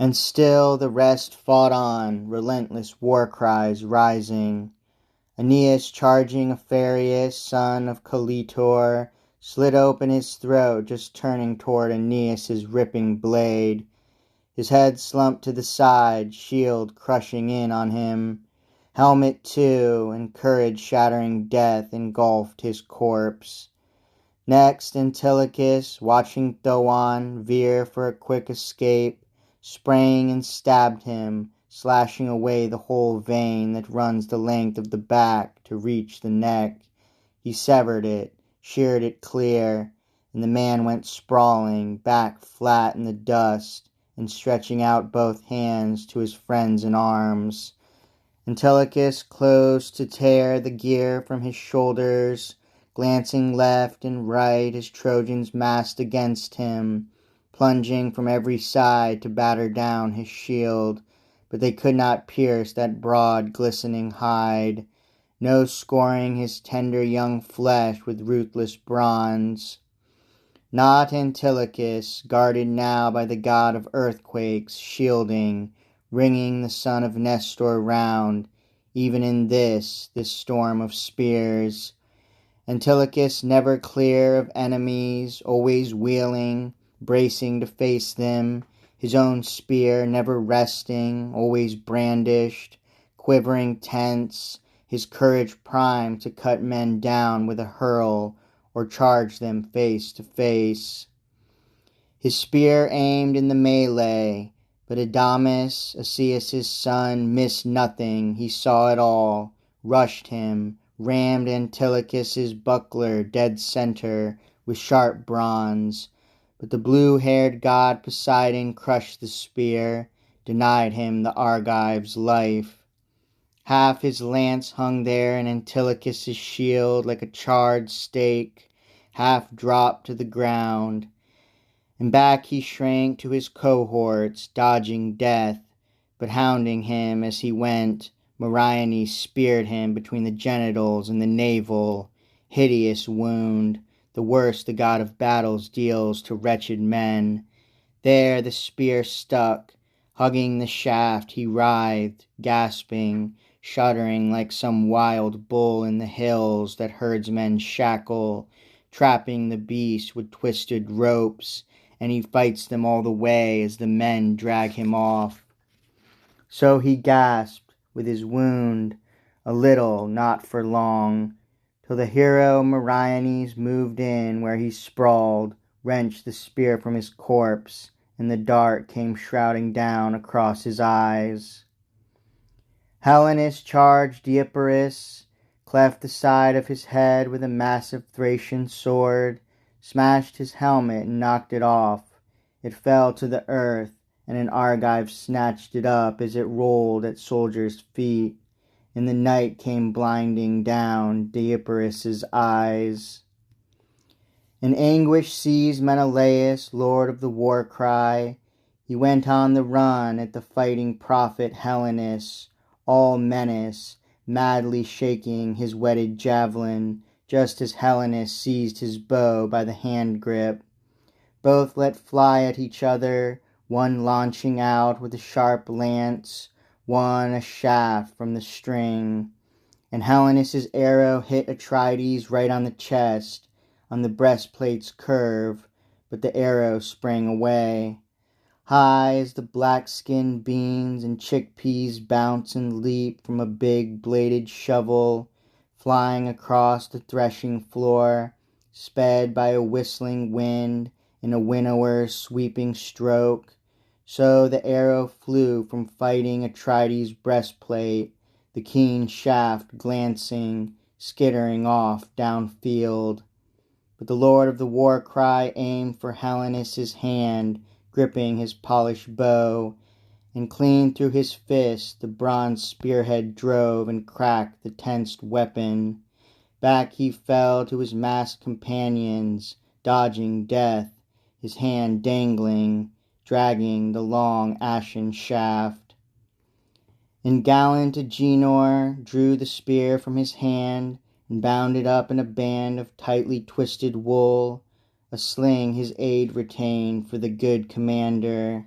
And still the rest fought on, relentless war cries rising. Aeneas, charging Aphareus, son of Caletor, slit open his throat, just turning toward Aeneas's ripping blade. His head slumped to the side, shield crushing in on him. Helmet too, and courage-shattering death engulfed his corpse. Next Antilochus, watching Thoon veer for a quick escape, sprang and stabbed him, slashing away the whole vein that runs the length of the back to reach the neck. He severed it, sheared it clear, and the man went sprawling, back flat in the dust, and stretching out both hands to his friends in arms. Antilochus closed to tear the gear from his shoulders, glancing left and right as Trojans massed against him, plunging from every side to batter down his shield, but they could not pierce that broad glistening hide, no scoring his tender young flesh with ruthless bronze. Not Antilochus, guarded now by the god of earthquakes, shielding, ringing the son of Nestor round, even in this storm of spears. Antilochus never clear of enemies, always wheeling, bracing to face them, his own spear never resting, always brandished, quivering tense, his courage primed to cut men down with a hurl or charge them face to face. His spear aimed in the melee, but Adamas, Asius' son, missed nothing. He saw it all, rushed him, rammed Antilochus' buckler dead center with sharp bronze. But the blue-haired god Poseidon crushed the spear, denied him the Argive's life. Half his lance hung there in Antilochus' shield like a charred stake, half dropped to the ground. And back he shrank to his cohorts, dodging death, but hounding him as he went. Meriones speared him between the genitals and the navel, hideous wound, the worst the god of battles deals to wretched men. There the spear stuck, hugging the shaft he writhed, gasping, shuddering like some wild bull in the hills that herdsmen shackle, trapping the beast with twisted ropes, and he fights them all the way as the men drag him off. So he gasped with his wound, a little, not for long, till the hero Meriones moved in where he sprawled, wrenched the spear from his corpse, and the dart came shrouding down across his eyes. Helenus charged Deipyrus, cleft the side of his head with a massive Thracian sword, smashed his helmet and knocked it off. It fell to the earth, and an Argive snatched it up as it rolled at soldiers' feet. And the night came blinding down Deipyrus' eyes. In anguish seized Menelaus, lord of the war cry. He went on the run at the fighting prophet Helenus, all menace, madly shaking his whetted javelin, just as Helenus seized his bow by the hand grip. Both let fly at each other, one launching out with a sharp lance, one a shaft from the string. And Helenus' arrow hit Atrides right on the chest, on the breastplate's curve, but the arrow sprang away. High as the black-skinned beans and chickpeas bounce and leap from a big bladed shovel, flying across the threshing floor, sped by a whistling wind in a winnower's sweeping stroke, so the arrow flew from fighting Atrides' breastplate, the keen shaft glancing, skittering off downfield. But the lord of the war cry aimed for Helenus' hand, gripping his polished bow, and clean through his fist the bronze spearhead drove and cracked the tensed weapon. Back he fell to his masked companions, dodging death, his hand dangling, dragging the long ashen shaft. And gallant Agenor drew the spear from his hand and bound it up in a band of tightly twisted wool, a sling his aid retained for the good commander.